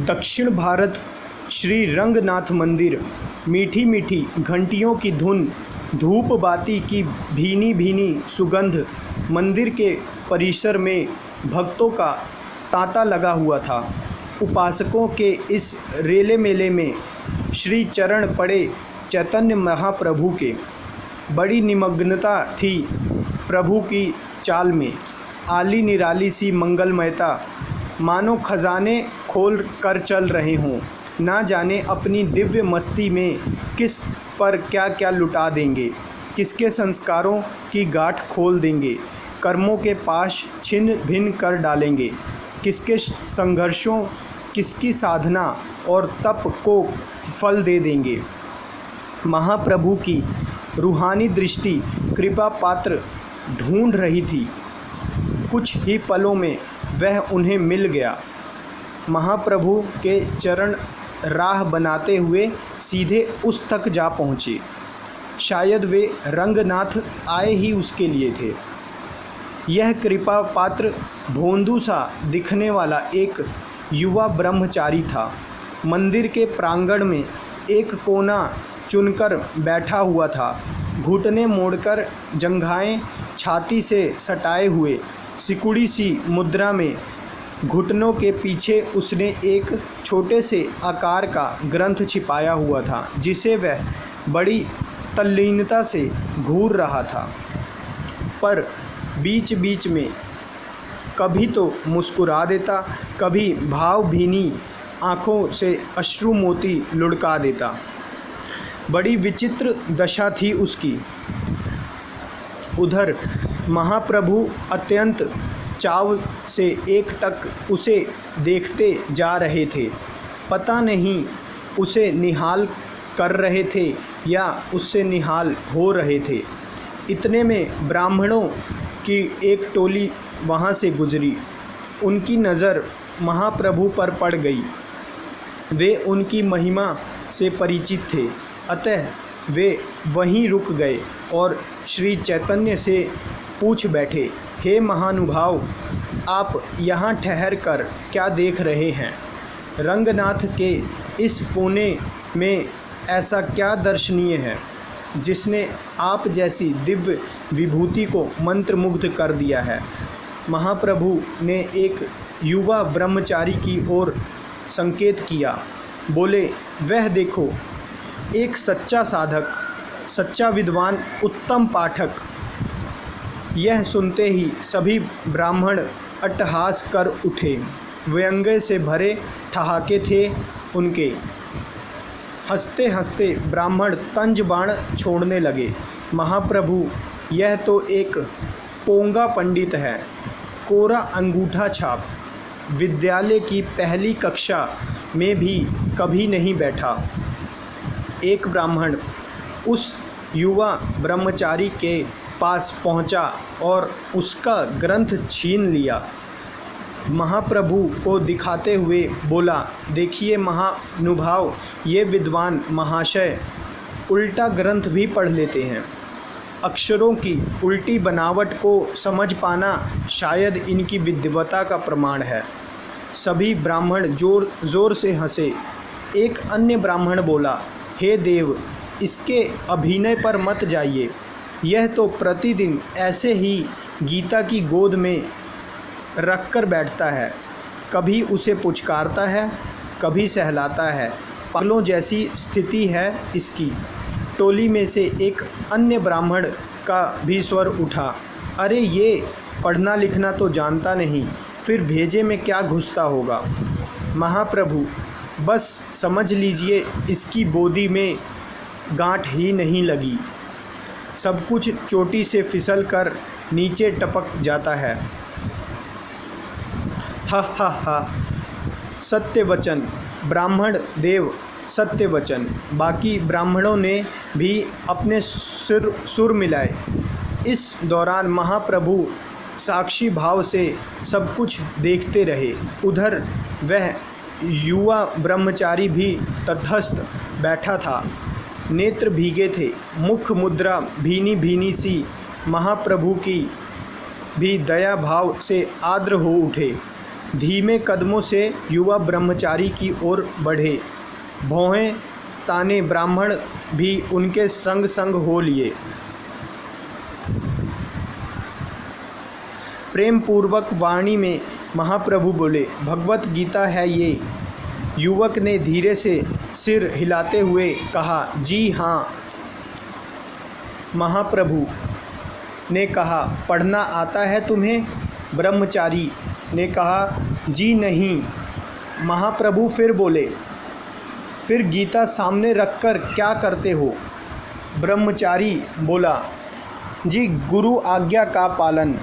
दक्षिण भारत श्री रंगनाथ मंदिर। मीठी मीठी घंटियों की धुन, धूप बाती की भीनी भीनी सुगंध। मंदिर के परिसर में भक्तों का तांता लगा हुआ था। उपासकों के इस रेले मेले में श्री चरण पड़े चैतन्य महाप्रभु के। बड़ी निमग्नता थी प्रभु की चाल में, आली निराली सी मंगलमयता, मानो खजाने खोल कर चल रहे हों। ना जाने अपनी दिव्य मस्ती में किस पर क्या क्या लुटा देंगे, किसके संस्कारों की गांठ खोल देंगे, कर्मों के पाश छिन्न भिन्न कर डालेंगे, किसके संघर्षों, किसकी साधना और तप को फल दे देंगे। महाप्रभु की रूहानी दृष्टि कृपा पात्र ढूंढ रही थी। कुछ ही पलों में वह उन्हें मिल गया। महाप्रभु के चरण राह बनाते हुए सीधे उस तक जा पहुँचे। शायद वे रंगनाथ आए ही उसके लिए थे। यह कृपा पात्र भोंदू सा दिखने वाला एक युवा ब्रह्मचारी था। मंदिर के प्रांगण में एक कोना चुनकर बैठा हुआ था। घुटने मोड़कर, जंघाएं छाती से सटाए हुए, सिकुड़ी सी मुद्रा में घुटनों के पीछे उसने एक छोटे से आकार का ग्रंथ छिपाया हुआ था, जिसे वह बड़ी तल्लीनता से घूर रहा था। पर बीच बीच में कभी तो मुस्कुरा देता, कभी भावभीनी आँखों से अश्रु मोती लुढ़का देता। बड़ी विचित्र दशा थी उसकी। उधर महाप्रभु अत्यंत चाव से एकटक उसे देखते जा रहे थे। पता नहीं उसे निहाल कर रहे थे या उससे निहाल हो रहे थे। इतने में ब्राह्मणों की एक टोली वहाँ से गुजरी। उनकी नज़र महाप्रभु पर पड़ गई। वे उनकी महिमा से परिचित थे, अतः वे वहीं रुक गए और श्री चैतन्य से पूछ बैठे, हे महानुभाव, आप यहाँ ठहर कर क्या देख रहे हैं? रंगनाथ के इस कोने में ऐसा क्या दर्शनीय है जिसने आप जैसी दिव्य विभूति को मंत्रमुग्ध कर दिया है? महाप्रभु ने एक युवा ब्रह्मचारी की ओर संकेत किया। बोले, वह देखो, एक सच्चा साधक, सच्चा विद्वान, उत्तम पाठक। यह सुनते ही सभी ब्राह्मण अट्टहास कर उठे। व्यंग्य से भरे ठहाके थे उनके। हंसते हंसते ब्राह्मण तंज बाण छोड़ने लगे। महाप्रभु, यह तो एक पोंगा पंडित है, कोरा अंगूठा छाप, विद्यालय की पहली कक्षा में भी कभी नहीं बैठा। एक ब्राह्मण उस युवा ब्रह्मचारी के पास पहुंचा और उसका ग्रंथ छीन लिया। महाप्रभु को दिखाते हुए बोला, देखिए महानुभाव, ये विद्वान महाशय उल्टा ग्रंथ भी पढ़ लेते हैं। अक्षरों की उल्टी बनावट को समझ पाना शायद इनकी विद्वता का प्रमाण है। सभी ब्राह्मण जोर जोर से हंसे। एक अन्य ब्राह्मण बोला, हे देव, इसके अभिनय पर मत जाइए। यह तो प्रतिदिन ऐसे ही गीता की गोद में रख कर बैठता है, कभी उसे पुचकारता है, कभी सहलाता है। पागलों जैसी स्थिति है इसकी। टोली में से एक अन्य ब्राह्मण का भी स्वर उठा, अरे ये पढ़ना लिखना तो जानता नहीं, फिर भेजे में क्या घुसता होगा? महाप्रभु, बस समझ लीजिए, इसकी बोदी में गांठ ही नहीं लगी। सब कुछ चोटी से फिसल कर नीचे टपक जाता है। हा हा हा, सत्य वचन ब्राह्मण देव, सत्य वचन। बाकी ब्राह्मणों ने भी अपने सुर मिलाए। इस दौरान महाप्रभु साक्षी भाव से सब कुछ देखते रहे। उधर वह युवा ब्रह्मचारी भी तटस्थ बैठा था। नेत्र भीगे थे, मुख मुद्रा भीनी भीनी सी। महाप्रभु की भी दया भाव से आर्द्र हो उठे। धीमे कदमों से युवा ब्रह्मचारी की ओर बढ़े। भौहें ताने ब्राह्मण भी उनके संग संग हो लिए। प्रेम पूर्वक वाणी में महाप्रभु बोले, भगवत गीता है ये। युवक ने धीरे से सिर हिलाते हुए कहा, जी हाँ। महाप्रभु ने कहा, पढ़ना आता है तुम्हें? ब्रह्मचारी ने कहा, जी नहीं। महाप्रभु फिर बोले, फिर गीता सामने रखकर क्या करते हो? ब्रह्मचारी बोला, जी गुरु आज्ञा का पालन।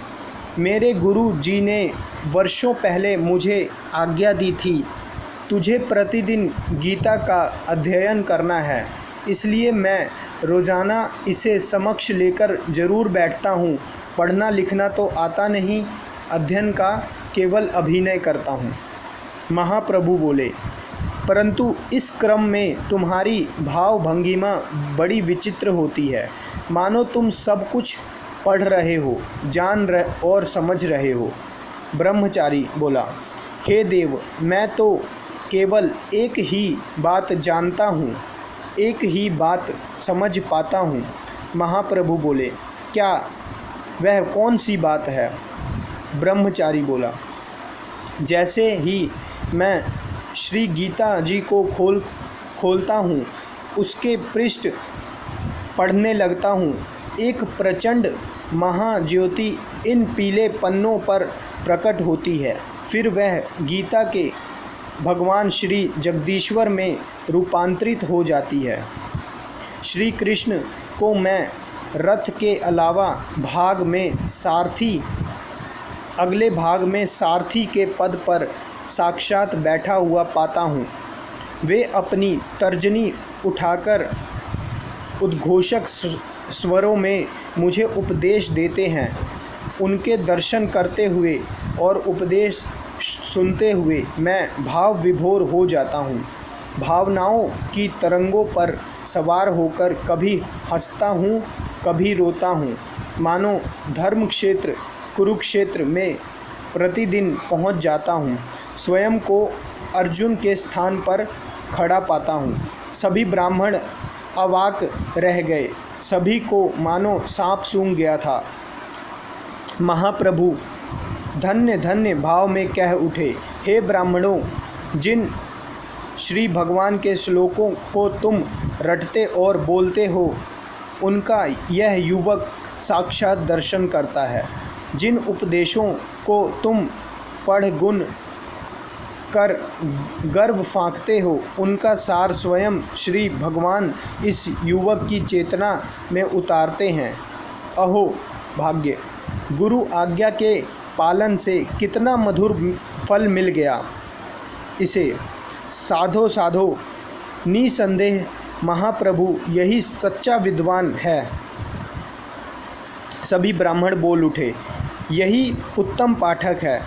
मेरे गुरु जी ने वर्षों पहले मुझे आज्ञा दी थी, तुझे प्रतिदिन गीता का अध्ययन करना है, इसलिए मैं रोज़ाना इसे समक्ष लेकर ज़रूर बैठता हूँ। पढ़ना लिखना तो आता नहीं, अध्ययन का केवल अभिनय करता हूँ। महाप्रभु बोले, परंतु इस क्रम में तुम्हारी भाव भंगिमा बड़ी विचित्र होती है, मानो तुम सब कुछ पढ़ रहे हो, और समझ रहे हो। ब्रह्मचारी बोला, हे देव, मैं तो केवल एक ही बात जानता हूँ, एक ही बात समझ पाता हूँ। महाप्रभु बोले, क्या वह कौन सी बात है? ब्रह्मचारी बोला, जैसे ही मैं श्री गीता जी को खोलता हूँ, उसके पृष्ठ पढ़ने लगता हूँ, एक प्रचंड महाज्योति इन पीले पन्नों पर प्रकट होती है। फिर वह गीता के भगवान श्री जगदीश्वर में रूपांतरित हो जाती है। श्री कृष्ण को मैं रथ के अलावा अगले भाग में सारथी के पद पर साक्षात बैठा हुआ पाता हूँ। वे अपनी तर्जनी उठाकर उद्घोषक स्वरों में मुझे उपदेश देते हैं। उनके दर्शन करते हुए और उपदेश सुनते हुए मैं भाव विभोर हो जाता हूँ। भावनाओं की तरंगों पर सवार होकर कभी हंसता हूँ, कभी रोता हूँ। मानो धर्म क्षेत्र कुरुक्षेत्र में प्रतिदिन पहुँच जाता हूँ। स्वयं को अर्जुन के स्थान पर खड़ा पाता हूँ। सभी ब्राह्मण अवाक रह गए, सभी को मानो सांप सूंघ गया था। महाप्रभु धन्य धन्य भाव में कह उठे, हे ब्राह्मणों, जिन श्री भगवान के श्लोकों को तुम रटते और बोलते हो, उनका यह युवक साक्षात दर्शन करता है। जिन उपदेशों को तुम पढ़ गुण कर गर्व फांकते हो, उनका सार स्वयं श्री भगवान इस युवक की चेतना में उतारते हैं। अहो भाग्य, गुरु आज्ञा के पालन से कितना मधुर फल मिल गया इसे। साधो साधो, निसंदेह महाप्रभु यही सच्चा विद्वान है। सभी ब्राह्मण बोल उठे, यही उत्तम पाठक है।